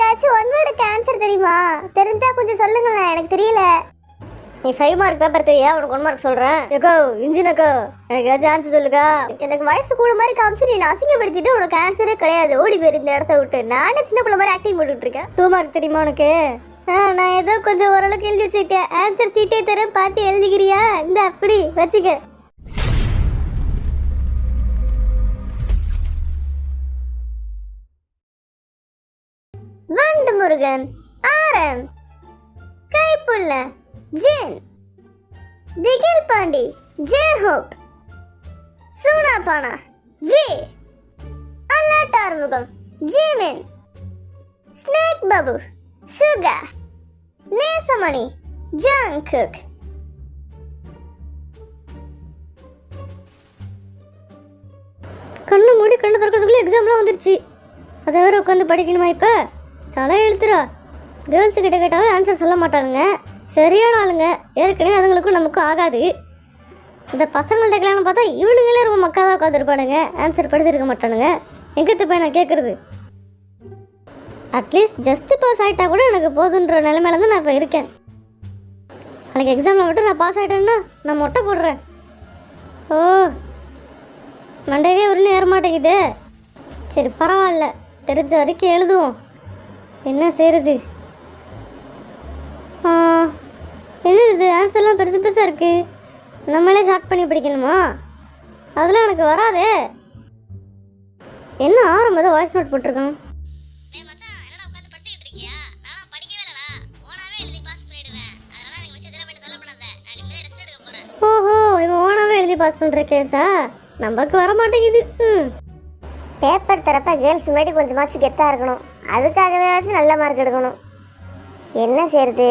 ஏதாச்சும் ஒன் வேர்டுக்கு ஆன்சர் தெரியுமா? தெரிஞ்சா கொஞ்சம் சொல்லுங்களேன், எனக்கு தெரியல. நீ 5 மார்க் பேப்பர் தெரியா? உனக்கு 1 மார்க் சொல்றேன். ஏக்கோ இன்ஜினக்கோ, எனக்கு ஏதாச்சும் ஆன்சர் சொல்லுக்கா. எனக்கு வயசு கூட மாதிரி காமிச்சு நீ அசிங்கப்படுத்திட்டு உனக்கு ஆன்சரே கிடையாது. ஓடி போயிரு இந்த இடத்த விட்டு. நானே சின்ன பிள்ளை மாதிரி ஆக்டிங் போட்டுட்டு இருக்கேன். 2 மார்க் தெரியுமா உனக்கு? நான் ஏதோ கொஞ்சம் ஓரளவுக்கு எழுதி வச்சிருக்கேன். ஆன்சர் சீட்டே தரேன், பார்த்து எழுதிக்கிறியா? இந்த அப்படி வச்சுக்க. வண்டு முருகன் ஆரம், Kaipulla Jin, Thigil Pandi J Hope, Soonapaana V, அல்லாட் Arumugam Jimin, snake Babu Suga, Nesamani Jungkook. கண்ணு மூடி கண்ணு திறக்கிறதுக்குள்ள எக்ஸாம்லாம் வந்துருச்சு. அதை வேற உட்காந்து படிக்கணுமா? இப்போ தலை எழுத்துறா. கேர்ள்ஸு கிட்ட கேட்டாலும் ஆன்சர் சொல்ல மாட்டாளுங்க. சரியான ஆளுங்க. ஏற்கனவே அதுங்களுக்கும் நமக்கும் ஆகாது. இந்த பசங்கள்ட்ட கல்யாணம் பார்த்தா இவனுங்களே ரொம்ப மக்காதான் உட்காந்துருப்பானுங்க. ஆன்சர் படிச்சிருக்க மாட்டானுங்க. எங்கத்து போய் நான் கேட்குறது? அட்லீஸ்ட் ஜஸ்ட் பாஸ் ஆகிட்டா கூட எனக்கு போதுன்ற நிலைமையில தான் நான் இப்போ இருக்கேன். நாளைக்கு எக்ஸாமில் மட்டும் நான் பாஸ் ஆகிட்டேன்னா நான் மொட்டை போடுறேன். ஓ, மண்டையிலே ஒன்றும் ஏற மாட்டேங்குது. சரி பரவாயில்ல, தெரிஞ்ச வரைக்கும் எழுதுவோம். என்ன செய்கிறது? என்ன இது ஆன்சர்லாம் பெருசு பெருசாக இருக்குது. நம்மளே ஷார்ட் பண்ணி படிக்கணுமா? அதெல்லாம் எனக்கு வராதே. என்ன ஆரம்பம் வாய்ஸ் நோட் போட்டிருக்கான். ஓஹோ, இவன் ஓனாவே எழுதி பாஸ் பண்ணுற கேஸா? நமக்கு வர மாட்டேங்குது. பேப்பர் தரப்ப கேர்ள்ஸ் முன்னாடி கொஞ்சமாச்சும் கெத்தாக இருக்கணும். அதுக்காகவே வச்சு நல்ல மார்க் எடுக்கணும். என்ன செய்யறது?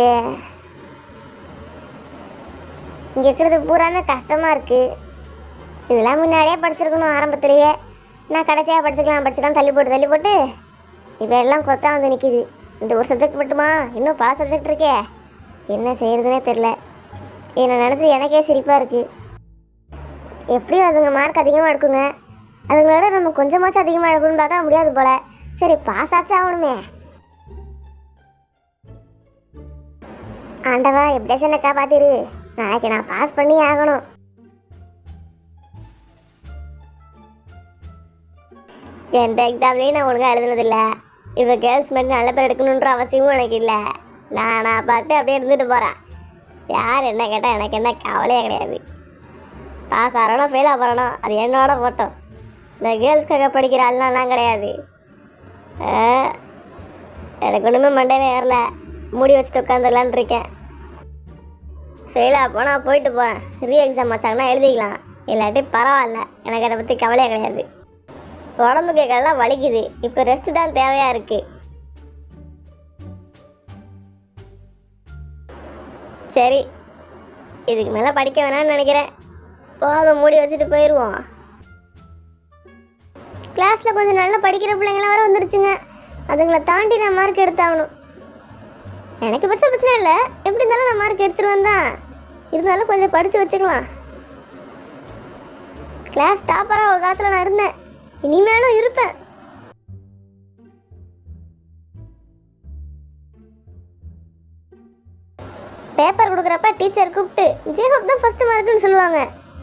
இங்கே இருக்கிறது பூராமே கஷ்டமாக இருக்குது. இதெல்லாம் முன்னாடியே படிச்சிருக்கணும் ஆரம்பத்துலேயே. நான் கடைசியாக படிச்சுக்கலாம் தள்ளி போட்டு இப்போ எல்லாம் கொத்தா வந்து நிற்கிது. இந்த ஒரு சப்ஜெக்ட் மட்டுமா? இன்னும் பல சப்ஜெக்ட் இருக்கே. என்ன செய்யறதுனே தெரில. என்னை நினச்சி எனக்கே சிரிப்பாக இருக்குது. எப்படியும் அதுங்க மார்க் அதிகமாக எடுக்குங்க. அதுங்களோட நம்ம கொஞ்சமாச்சும் அதிகமாக எடுக்கணும்னு பார்த்தா முடியாது போல. சரி பாஸ் ஆச்சும் ஆகணுமே. ஆண்டவா எப்படியாச்சும் என்ன காப்பாத்திரு. நாளைக்கு நான் பாஸ் பண்ணி ஆகணும். எந்த எக்ஸாம்லேயும் நான் ஒழுங்காக எழுதுனதில்லை. இப்போ கேர்ள்ஸ் மட்டும் நல்ல பேர் எடுக்கணுன்ற அவசியமும் எனக்கு இல்லை. நான் பார்த்து அப்படியே இருந்துட்டு போகிறேன். யார் என்ன கேட்டால் எனக்கு என்ன கவலையே கிடையாது. பாஸ் ஆகிறனோ ஃபெயில் ஆகிறனோ அது என்னோட போட்டோம். இந்த கேர்ள்ஸ்க்காக படிக்கிற ஆள்லாம் கிடையாது. எனக்கு ஒன்றுமே மண்டையில் ஏறல. மூடி வச்சுட்டு உட்காந்துடலான் இருக்கேன். ஃபெயிலாக போனால் போயிட்டு போகிறேன். ரீ எக்ஸாம் வச்சாங்கன்னா எழுதிக்கலாம். இல்லாட்டி பரவாயில்ல, எனக்கு அதை பற்றி கவலையே கிடையாது. உடம்பு கேட்கலாம் வலிக்குது. இப்போ ரெஸ்ட் தான் தேவையாக இருக்குது. சரி, இதுக்கு மேலே படிக்க வேணாம்னு நினைக்கிறேன். போதும், மூடி வச்சுட்டு போயிடுவோம். கிளாஸில் கொஞ்சம் நல்லா படிக்கிற பிள்ளைங்களாம் வர வந்துருச்சுங்க. அதுங்களை தாண்டி நான் மார்க் எடுத்தாகணும். எனக்கு பெருசாக பிரச்சனை இல்லை. எப்படி இருந்தாலும் நான் மார்க் எடுத்துருவேன் தான். இருந்தாலும் கொஞ்சம் படித்து வச்சுக்கலாம். கிளாஸ் டாப்பராக ஒரு காலத்தில் நான் இருந்தேன். இனிமேலும் இருப்பேன். பேப்பர் கொடுக்குறப்ப டீச்சர் கூப்பிட்டு ஜெயஹோப் தான் ஃபர்ஸ்ட் மார்க்குன்னு சொல்லுவாங்க.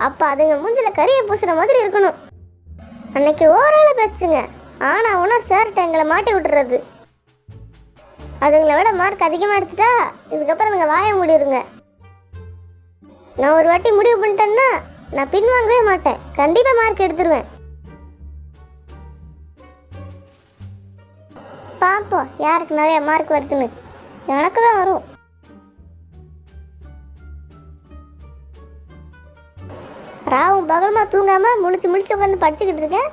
அப்போ அதுங்க மூஞ்சில் கறியை பூசுகிற மாதிரி இருக்கணும். அன்னைக்கு ஓரளவு பேச்சுங்க. ஆனால் உணர் சார்கிட்ட எங்களை மாட்டி விட்டுறது. அதுங்களை விட மார்க் அதிகமாக எடுத்துட்டா இதுக்கப்புறம் அதுங்க வாய முடிருங்க. நான் ஒரு வாட்டி முடிவு பண்ணிட்டேன்னா நான் பின்வாங்கவே மாட்டேன். கண்டிப்பாக மார்க் எடுத்துருவேன். பார்ப்போம் யாருக்கு நிறைய மார்க் வருதுன்னு. எனக்கு தான் வரும். ராவும் பகலமா தூங்காமல் முழிச்சு உட்காந்து படிச்சுக்கிட்டு இருக்கேன்.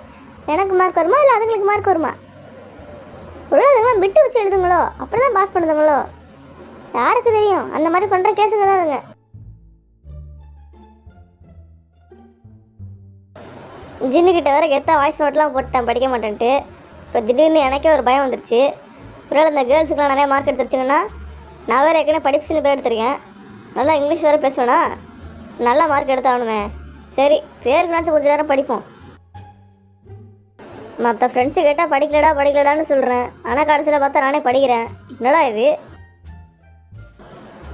எனக்கு மார்க் வருமா இல்லை அதுங்களுக்கு மார்க் வருமா? ஒரு அதுங்களாம் விட்டு வச்சு எழுதுங்களோ, அப்படி தான் பாஸ் பண்ணுதுங்களோ, யாருக்கு தெரியும்? அந்த மாதிரி பண்ணுற கேஸுங்க தான் அதுங்க. ஜின்னுக்கிட்ட வேற கெத்தா வாய்ஸ் நோட்லாம் போட்டேன் படிக்க மாட்டேன்ட்டு. இப்போ திடீர்னு எனக்கே ஒரு பயம் வந்துருச்சு. ஒருவேளை இந்த கேர்ள்ஸுக்கெலாம் நிறைய மார்க் எடுத்துருச்சுங்கன்னா, நான் வேறு ஏற்கனவே படிப்புன்னு பேர் எடுத்திருக்கேன். நல்லா இங்கிலீஷ் வேறு பேசுவேனா, நல்லா மார்க் எடுத்தாகணுமே. சரி, பேருக்குனாச்சும் கொஞ்சம் நேரம் படிப்போம். மற்ற ஃப்ரெண்ட்ஸு கேட்டால் படிக்கலடான்னு சொல்கிறேன். ஆனால் கடைசியில் பார்த்தா நானே படிக்கிறேன். என்னடா இது?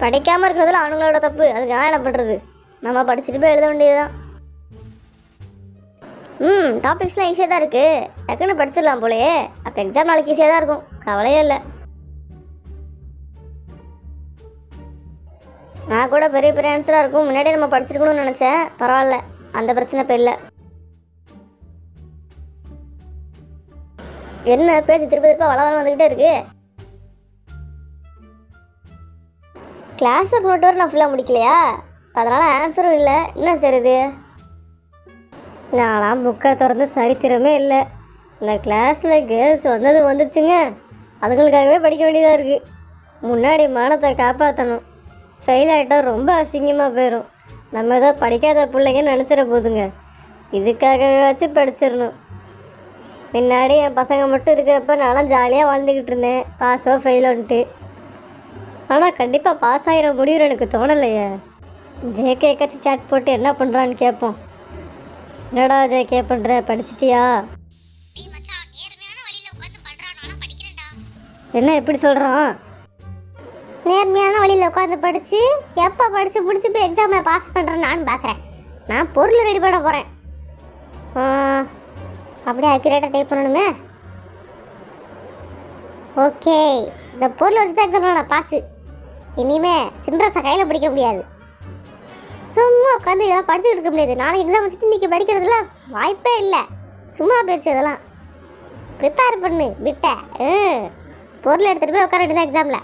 படிக்காமல் இருக்கிறதுல அவங்களோட தப்பு. அதுக்கு நான் என்ன பண்ணுறது? நம்ம படிச்சுட்டு போய் எழுத வேண்டியதுதான். டாபிக்ஸ்லாம் ஈஸியாக தான் இருக்குது. டக்குன்னு படிச்சிடலாம் போலையே. அப்போ எக்ஸாம் நாளைக்கு ஈஸியாக தான் இருக்கும். கவலையே இல்லை. நான் கூட பெரிய பெரிய ஆன்சராக இருக்கும் முன்னாடியே நம்ம படிச்சிருக்கணும்னு நினச்சேன். பரவாயில்ல, அந்த பிரச்சனை இப்போ இல்லை. என்ன பேச்சு திருப்ப வள வந்துக்கிட்டே இருக்கு? கிளாஸ் ஒர்க் நோட் வரை நான் ஃபுல்லாக முடிக்கலையா? அதனால் ஆன்சரும் இல்லை. என்ன செய்யுது? நான்லாம் புக்கை திறந்து சரித்திரமே இல்லை. இந்த கிளாஸில் கேர்ள்ஸ் வந்துச்சுங்க. அதுங்களுக்காகவே படிக்க வேண்டியதாக இருக்குது. முன்னாடி மானத்தை காப்பாற்றணும். ஃபெயில் ஆகிட்டால் ரொம்ப அசிங்கமாக போயிடும். நம்ம ஏதோ படிக்காத பிள்ளைங்கன்னு நினச்சிட போதுங்க. இதுக்காகவே வச்சு படிச்சிடணும். முன்னாடி என் பசங்க மட்டும் இருக்கிறப்ப நான்லாம் ஜாலியாக வாழ்ந்துக்கிட்டு இருந்தேன், பாஸோ ஃபெயிலோன்ட்டு. ஆனால் கண்டிப்பாக பாஸ் ஆகிற முடிவு எனக்கு தோணலையே. ஜேகே கட்சி சாட் போட்டு என்ன பண்ணுறான்னு கேட்போம். என்னடா ஜேகே பண்ணுற, படிச்சிட்டியா? என்ன எப்படி சொல்கிறான்? நேர்மையான வழியில் உட்காந்து படித்து எப்போ படித்து முடிச்சு போய் எக்ஸாமில் பாஸ் பண்ணுறேன்னு நானும் பார்க்குறேன். நான் பொருள் ரெடி பண்ண போகிறேன். அப்படியே அக்யூரேட்டாக டைப் பண்ணணுமே. ஓகே, இந்த பொருள் வச்சு தான் எக்ஸாம் நான் பாஸு. இனிமே சின்ரஸை கையில் படிக்க முடியாது. சும்மா உட்காந்து இதெல்லாம் படிச்சுக்கிட்டு இருக்க முடியாது. நாளைக்கு எக்ஸாம் வச்சுட்டு இன்றைக்கி படிக்கிறதுலாம் வாய்ப்பே இல்லை. சும்மா போயிடுச்சு. இதெல்லாம் ப்ரிப்பேர் பண்ணு விட்ட. பொருள் எடுத்துகிட்டு போய் உட்கார வேண்டியதான் எக்ஸாமில்.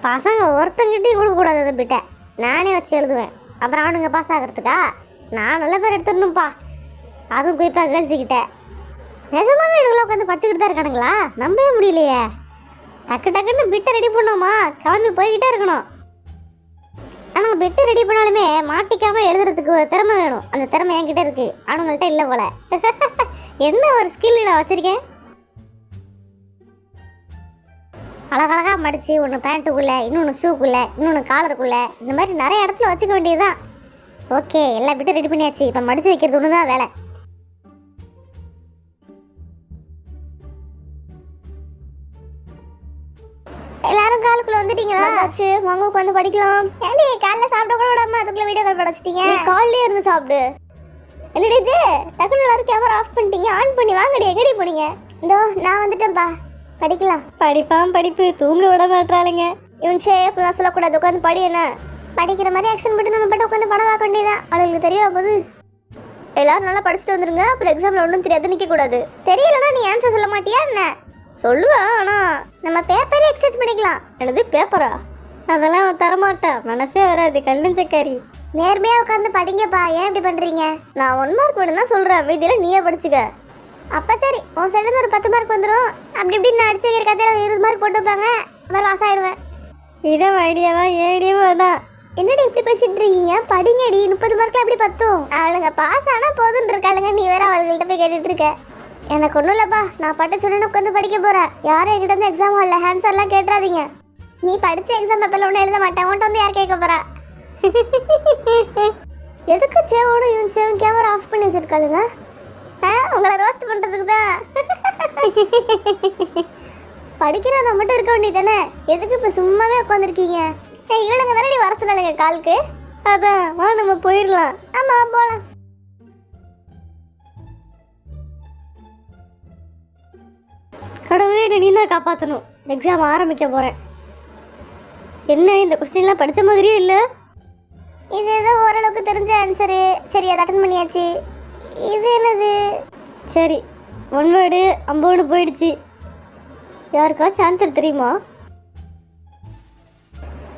பசங்க ஒருத்தங்கிட்டையும் கொடுக்கக்கூடாது. அதை பிட்ட நானே வச்சு எழுதுவேன். அப்புறம் அவனுங்க பாஸ் ஆகிறதுக்கா? நான் நல்ல பேர் எடுத்துடணும்ப்பா. அதுவும் குறிப்பாக கேர்ள்ஸுக்கிட்ட. நிஜமாவே இவங்களை உட்காந்து படிச்சுக்கிட்டு தான் இருக்கானுங்களா? நம்பவே முடியலையே. டக்குன்னு பிட்டை ரெடி பண்ணோமா கிளம்பி போய்கிட்டே இருக்கணும். ஆனால் பிட்டு ரெடி பண்ணாலுமே மாட்டிக்காமல் எழுதுறதுக்கு ஒரு திறமை வேணும். அந்த திறமை என்கிட்ட இருக்குது, அவனுங்கள்ட்ட இல்லை போல. என்ன ஒரு ஸ்கில் நான் வச்சுருக்கேன். அழகழகாக மடித்து ஒன்று பேண்ட்டுக்குள்ளே, இன்னொன்று ஷூக்குள்ளே, இன்னொன்று காலருக்குள்ளே, இந்த மாதிரி நிறைய இடத்துல வச்சுக்க வேண்டியதுதான். ஓகே, எல்லா பிட்டும் ரெடி பண்ணியாச்சு. இப்போ மடித்து வைக்கிறது ஒன்று தான் வேலை. எல்லாரும் காலுக்குள்ள வந்துட்டீங்களா? வாங்க உட்காந்து படிக்கலாம். ஏன்டி காலைல சாப்பிட கூட விடாம அதுக்குள்ள வீடியோ கால் படிச்சிட்டீங்க? காலையிலே இருந்து சாப்பிடு. என்னடி இது? டக்குனு எல்லாரும் கேமரா ஆஃப் பண்ணிட்டீங்க. ஆன் பண்ணி வாங்கடி. எங்கடி போனீங்க? இதோ நான் வந்துட்டேன்ப்பா. படிக்கலாம். படிப்பு தூங்க விட மாட்டாளுங்க. இவன் சேப்லாம் சொல்லக்கூடாது. உட்காந்து படி. என்ன படிக்கிற மாதிரி ஆக்ஷன் போட்டு நம்ம பாட்டு உட்காந்து படம் பார்க்க வேண்டியதான். அவளுக்கு தெரியவா போது? எல்லாரும் நல்லா படிச்சுட்டு வந்துருங்க. அப்புறம் எக்ஸாம்ல ஒன்றும் தெரியாது நிற்கக்கூடாது. தெரியலன்னா நீ ஆன்சர் சொல்ல மாட்டியா என்ன? சொல்லுவேன். ஆனால் நம்ம பேப்பரே எக்ஸசைஸ் பண்ணிக்கலாம். எனது பேப்பரா? அதெல்லாம் அவன் தரமாட்டான். மனசே வராது. கல்லுஞ்சக்காரி. நேர்மையாக உட்காந்து படிங்கப்பா. ஏன் இப்படி பண்ணுறீங்க? நான் 1 மார்க் வேணும்னா சொல்கிறேன். மீதியில் நீயே படிச்சுக்க. அப்போ சரி, உன் சைட்லேருந்து ஒரு 10 மார்க் வந்துடும். அப்படி இப்படின்னு நான் அடிச்சு வைக்கிற கதையில் 20 மார்க் போட்டு வைப்பாங்க. அப்புறம் பாஸ் ஆகிடுவேன். இதான் ஐடியாவா? என் ஐடியாவா தான். என்னடி இப்படி பேசிட்டு இருக்கீங்க? படிங்கடி. 30 மார்க்கில் எப்படி பத்தும்? அவளுங்க பாஸ் ஆனால் போதுன்னு இருக்காளுங்க. நீ வேற அவள்கிட்ட போய் கேட்டுட்டு இருக்க. எனக்கு ஒன்றும் இல்லைப்பா. நான் பட்டு சொன்னு உட்காந்து படிக்க போகிறேன். யாரும் என்கிட்ட வந்து எக்ஸாம் ஹாலில் ஆன்சர்லாம் கேட்டுறாதீங்க. நீ படித்த எக்ஸாம் பேப்பரில் ஒன்றும் எழுத மாட்டேன். உன்ட்ட வந்து யார் கேட்க போகிறா? எதுக்கு சேவோட சேவும் கேமரா ஆஃப் பண்ணி வச்சுருக்காளுங்க? உங்களை ரோஸ்ட் பண்ணுறதுக்கு தான். படிக்கிறத மட்டும் இருக்க வேண்டியது தானே? எதுக்கு இப்போ சும்மாவே உட்காந்துருக்கீங்க? இவளுங்க தானே வர சொன்னாலுங்க காலுக்கு. அதான் வா நம்ம போயிடலாம். ஆமாம் போகலாம். கடவுளே, நீ தான் காப்பாற்றணும். எக்ஸாம் ஆரம்பிக்க போகிறேன். என்ன இந்த கொஸ்டின்லாம் படித்த மாதிரியே இல்லை? இது ஏதோ ஓரளவுக்கு தெரிஞ்ச ஆன்சரு. சரி, அதை அட்டன் பண்ணியாச்சு. இது என்னது? சரி, 1 வேர்டு 50 போயிடுச்சு. யாருக்காச்சும் ஆன்சர் தெரியுமா?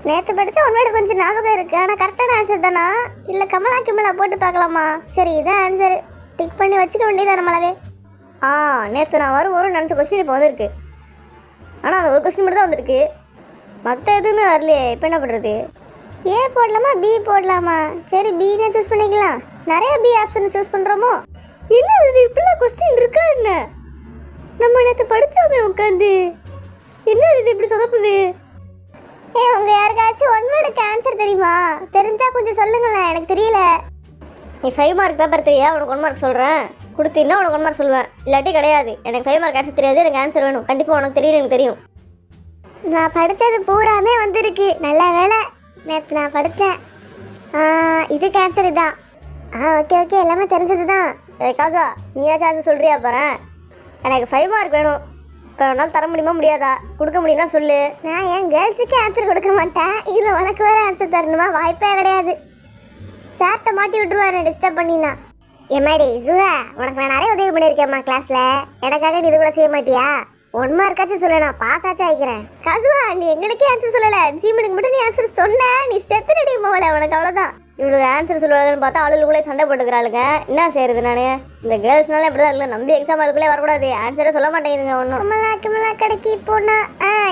நேற்று படித்த 1 வேர்டு கொஞ்சம் ஞாபகம் இருக்குது. ஆனால் கரெக்டான ஆன்சர் தானா? இல்லை கிமலா போட்டு பார்க்கலாமா? சரி, இதான் ஆன்சர். டிக் பண்ணி வச்சுக்க வேண்டியதான் நம்மளாவே. நேற்று நான் வரும் நினச்ச கொஸ்டின் இப்போ வந்திருக்கு. ஆனால் அந்த ஒரு கொஸ்டின் மட்டும் தான் வந்திருக்கு. மற்ற எதுவுமே வரலையே. இப்போ என்ன பண்ணுறது? ஏ போடலாமா பி போடலாமா? சரி, பின்னே சூஸ் பண்ணிக்கலாம். நிறைய பி ஆப்ஷன் சூஸ் பண்ணுறோமோ? என்ன இது இப்படிலாம் கொஸ்டின் இருக்கா என்ன? நம்ம நேற்று படித்தோமே உட்காந்து. என்ன இது இப்படி சொதப்புது? உங்கள் யாருக்காச்சும் 1 வேர்டுக்கு ஆன்சர் தெரியுமா? தெரிஞ்சால் கொஞ்சம் சொல்லுங்களேன். எனக்கு தெரியல. நீ 5 மார்க் பேப்பர் தெரியா உனக்கு 1 மார்க் சொல்கிறேன். கொடுத்தீங்கன்னா உனக்கு 1 மார்க் சொல்லுவேன். இல்லாட்டி கிடையாது. எனக்கு 5 மார்க் ஆன்சர் தெரியாது. எனக்கு ஆன்சர் வேணும். கண்டிப்பாக உனக்கு தெரியும். எனக்கு தெரியும். நான் படித்தது பூராமே வந்திருக்கு. நல்ல வேலை நேற்று நான் படித்தேன். இதுக்கு ஆன்சர் இதான். ஓகே ஓகே, எல்லாமே தெரிஞ்சது தான். காசா நீயாச்சும் ஆன்சர் சொல்கிறியா பாரு. எனக்கு 5 மார்க் வேணும். இப்போ உன்னால் தர முடியுமா முடியாதா? கொடுக்க முடியும்னா சொல்லு. நான் என் கேர்ள்ஸுக்கே ஆன்சர் கொடுக்க மாட்டேன். இதில் உனக்கு வேறு ஆன்சர் தரணுமா? வாய்ப்பே கிடையாது. சார்கிட்ட மாட்டி விட்டுருவாரு டிஸ்டர்ப் பண்ணினா. எம்மாடி சுகா, உனக்கு நான் நிறைய உதவி பண்ணியிருக்கேம்மா கிளாஸில். எனக்காக நீ இது கூட செய்ய மாட்டியா? 1 மார்க்காச்சும் சொல்ல, நான் பாஸ் ஆச்சும் ஆகிக்கிறேன். காசுவா நீ எங்களுக்கே ஆன்சர் சொல்லலை. ஜீமனுக்கு மட்டும் நீ ஆன்சர் சொன்ன. நீ செத்து ரெடி போகல. உனக்கு அவ்வளோதான். இவ்வளோ ஆன்சர் சொல்லுவாங்கன்னு பார்த்தா ஆளுக்குள்ளே சண்டை போட்டுக்கிறாளுங்க. என்ன செய்யறது? நான் இந்த கேர்ள்ஸ்னால இப்படி தான் இல்லை. நம்பி எக்ஸாம் ஆளுக்குள்ளே வரக்கூடாது. ஆன்சரே சொல்ல மாட்டேங்குதுங்க ஒன்றும். கமலா கடைக்கு போனா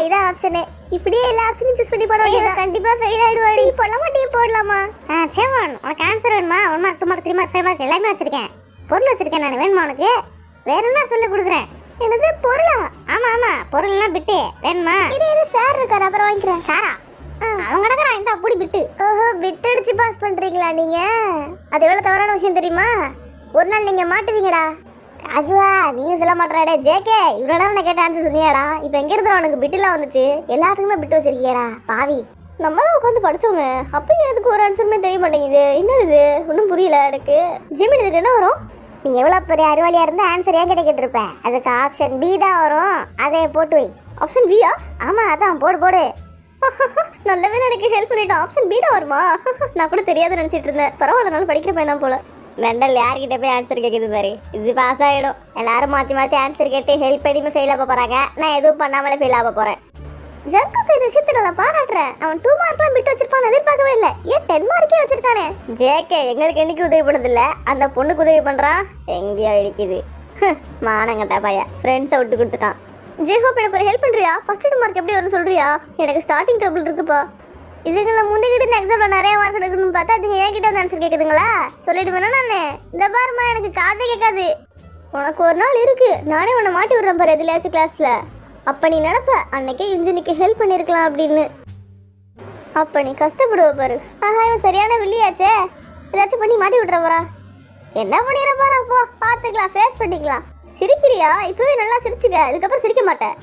இதான் ஆப்ஷனு. இப்படியே எல்லா ஆப்ஷனும் சூஸ் பண்ணி போட வேண்டியது. கண்டிப்பா ஃபெயில் ஆயிடுவாடி. போட மாட்டே போடலாமா? சரி, உனக்கு ஆன்சர் வேணுமா? 1 மார்க் 2 மார்க் 3 மார்க் 5 மார்க் எல்லாமே வச்சிருக்கேன். பொருள் வச்சிருக்கேன் நான். வேணுமா உனக்கு? வேணும்னா சொல்லி கொடுக்குறேன். என்னது பொருளா? ஆமா பொருள்னா பிட்டு வேணுமா? இது சார் இருக்காரு, அப்புறம் வாங்கிக்கிறேன். சாரா? அவங்க நடக்கிறா இந்த அப்படி பிட்டு. ஓஹோ, பிட் அடிச்சு பாஸ் பண்றீங்களா நீங்க? அது எவ்வளவு தவறான விஷயம் தெரியுமா? ஒரு நாள் நீங்க மாட்டுவீங்கடா. காசுவா நீயும் சொல்ல மாட்டேறாடே. ஜேகே இவ்வளோ நேரம் நான் கேட்ட ஆன்சர் சொன்னியாடா? இப்போ எங்க இருந்தா உனக்கு பிட்டுலாம் வந்துச்சு? எல்லாத்துக்குமே பிட்டு வச்சிருக்கியாடா பாவி. நம்ம தான் உட்காந்து படித்தோமே. அப்பயும் எதுக்கு ஒரு ஆன்சருமே தெரிய மாட்டேங்குது? என்ன இது? ஒன்றும் புரியல எனக்கு. ஜிமின் இதுக்கு என்ன வரும்? நீ எவ்வளோ பெரிய அறிவாளியா இருந்தா ஆன்சர் ஏன் கிட்ட கேட்டிருப்ப? அதுக்கு ஆப்ஷன் பி தான் வரும். அதை போட்டு வை. ஆப்ஷன் பியா? ஆமாம் அதான் போடு. நல்ல வேலை எனக்கு ஹெல்ப் பண்ணிட்டோம். ஆப்ஷன் பி தான் வருமா? நான் கூட தெரியாதுன்னு நினச்சிட்டு இருந்தேன். பரவாயில்ல, நல்லா படிக்கிற பையன் தான் போல. மெண்டல் யார்கிட்ட போய் ஆன்சர் கேட்குது பாரு. இது பாஸ் ஆகிடும். எல்லாரும் மாற்றி ஆன்சர் கேட்டு ஹெல்ப் பண்ணி ஃபெயில் ஆக போகிறாங்க. நான் எதுவும் பண்ணாமலே ஃபெயில் ஆக போகிறேன். ஜர்க்குக்கு இந்த விஷயத்துல நான் பாராட்டுறேன். அவன் 2 மார்க்லாம் பிட்டு வச்சிருப்பான்னு எதிர்பார்க்கவே இல்லை. ஏன் 10 மார்க்கே வச்சிருக்கானே? ஜேகே எங்களுக்கு என்னைக்கு உதவி பண்ணதில்ல. அந்த பொண்ணுக்கு உதவி பண்ணுறான். எங்கேயோ இடிக்குது. மானங்கட்டா பையன் ஃப்ரெண்ட்ஸை விட்டு கொடுத்துட்டான். ஜேஹோப் எனக்கு ஒரு ஹெல்ப் பண்ணுறியா? ஃபர்ஸ்ட் 2 மார்க் எப்படி வரும்னு சொல்கிறியா? எனக்கு ஸ்டார்டிங் ட்ரபிள் இருக்குப்பா. இதுங்களை முந்திக்கிட்டு இந்த எக்ஸாமில் நிறைய மார்க் எடுக்கணும்னு பார்த்தா அதுங்க என்கிட்ட வந்து ஆன்சர் கேட்குதுங்களா? சொல்லிட்டு வேணா நான். இந்த பாருமா, எனக்கு காதே கேட்காது. உனக்கு ஒரு நாள் இருக்கு. நானே உன்னை மாட்டி விடுறேன் பாரு எதுலையாச்சும் கிளாஸில். அப்போ நீ நினப்ப அன்னைக்கே இன்ஜினுக்கு ஹெல்ப் பண்ணியிருக்கலாம் அப்படின்னு. அப்போ நீ கஷ்டப்படுவ பாரு. இவன் சரியான வில்லியாச்சே. ஏதாச்சும் பண்ணி மாட்டி விட்ற போறா. என்ன பண்ணிடுற போறா? போ பார்த்துக்கலாம், ஃபேஸ் பண்ணிக்கலாம். சிரிக்கிறியா? இப்போவே நல்லா சிரிச்சுக்க. இதுக்கப்புறம் சிரிக்க மாட்டேன்.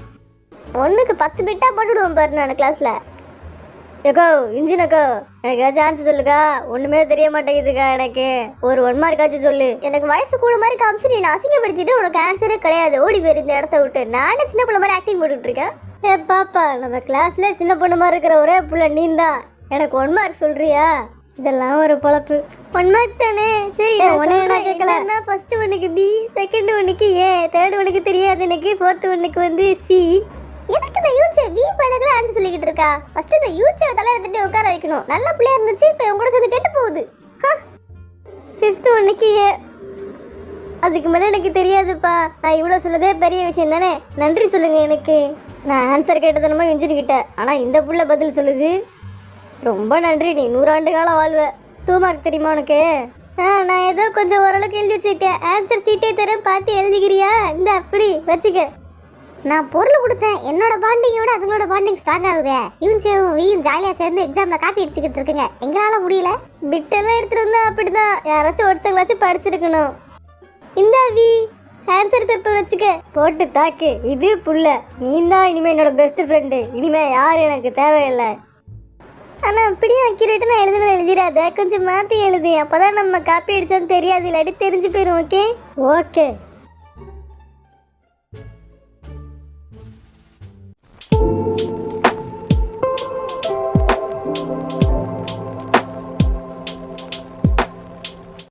1க்கு 10 பிட்டா போட்டுவிடுவோம் பாரு நான் கிளாஸில். ஏக்கோ இன்ஜினக்கோ எனக்கு ஏதாச்சும் ஆன்சர் சொல்லுக்கா. ஒன்றுமே தெரிய மாட்டேங்குதுக்கா எனக்கு. ஒரு 1 மார்க் ஆச்சும் சொல்லு. எனக்கு வயசு கூட மாதிரி காமிச்சு நீ அசிங்கப்படுத்திட்டு உனக்கு ஆன்சரே கிடையாது. ஓடி போயிரு இந்த இடத்த விட்டு. நானே சின்ன பிள்ளை மாதிரி ஆக்டிங் போட்டுட்டு இருக்கேன். பாப்பா, நம்ம கிளாஸ்ல சின்ன பொண்ணு மாதிரி இருக்கிற ஒரே பிள்ளை நீ தான். எனக்கு 1 மார்க் சொல்றியா? இதெல்லாம் ஒரு பொழப்பு. 1 மார்க் தானே? சரி, உடனே நான் கேட்கல. ஃபர்ஸ்ட் 1க்கு பி, செகண்ட் 1க்கு ஏ, தேர்ட் 1க்கு தெரியாது எனக்கு, ஃபோர்த் 1க்கு வந்து சி. எனக்கு இந்த யூச்சே வி பழகல ஆன்சர் சொல்லிக்கிட்டு இருக்கா? ஃபர்ஸ்ட் இந்த யூச்சே தலையில தட்டி உட்கார வைக்கணும். நல்ல பிள்ளையா இருந்துச்சு, இப்போ உங்க கூட சேர்ந்து கெட்டு போகுது. ஃபிஃப்த் 1க்கு ஏ. அதுக்கு மேலே எனக்கு தெரியாதுப்பா. நான் இவ்வளோ சொன்னதே பெரிய விஷயம் தானே. நன்றி சொல்லுங்க எனக்கு. நான் ஆன்சர் கேட்டது நம்ம இன்ஜினிக்கிட்ட. ஆனால் இந்த புள்ள பதில் சொல்லுது. ரொம்ப நன்றி. நீ 100 ஆண்டு காலம் வாழ்வ. 2 மார்க் தெரியுமா உனக்கு? நான் ஏதோ கொஞ்சம் ஓரளவுக்கு எழுதி வச்சிருக்கேன். ஆன்சர் சீட்டே தரேன், பார்த்து எழுதிக்கிறியா? இந்த அப்படி வச்சுக்க. நான் பொருள் கொடுத்தேன். என்னோட பாண்டிங்கோட அதுங்களோட பாண்டிங் ஸ்ட்ராங் ஆகுது. யூன்சேவும் வீயும் ஜாலியாக சேர்ந்து எக்ஸாமில் காப்பி அடிச்சுக்கிட்டு இருக்குங்க. எங்களால் முடியல. பிட்டெல்லாம் எடுத்துகிட்டு வந்தா அப்படிதான். யாராச்சும் ஒருத்தங்களாச்சும் படிச்சிருக்கணும். இந்த வி ஆன்சர் பேப்பர் வச்சுக்க. போட்டு தாக்கு. இது புள்ள. நீ தான் இனிமேல் என்னோட பெஸ்ட் ஃப்ரெண்டு. இனிமேல் யார் எனக்கு தேவையில்லை. ஆனால் அப்படியே அக்யூரேட்டாக நான் எழுதிடாத. கொஞ்சம் மாற்றி எழுது. அப்போ தான் நம்ம காப்பி அடித்தோன்னு தெரியாது. இல்லாட்டி தெரிஞ்சு போயிடும். ஓகே.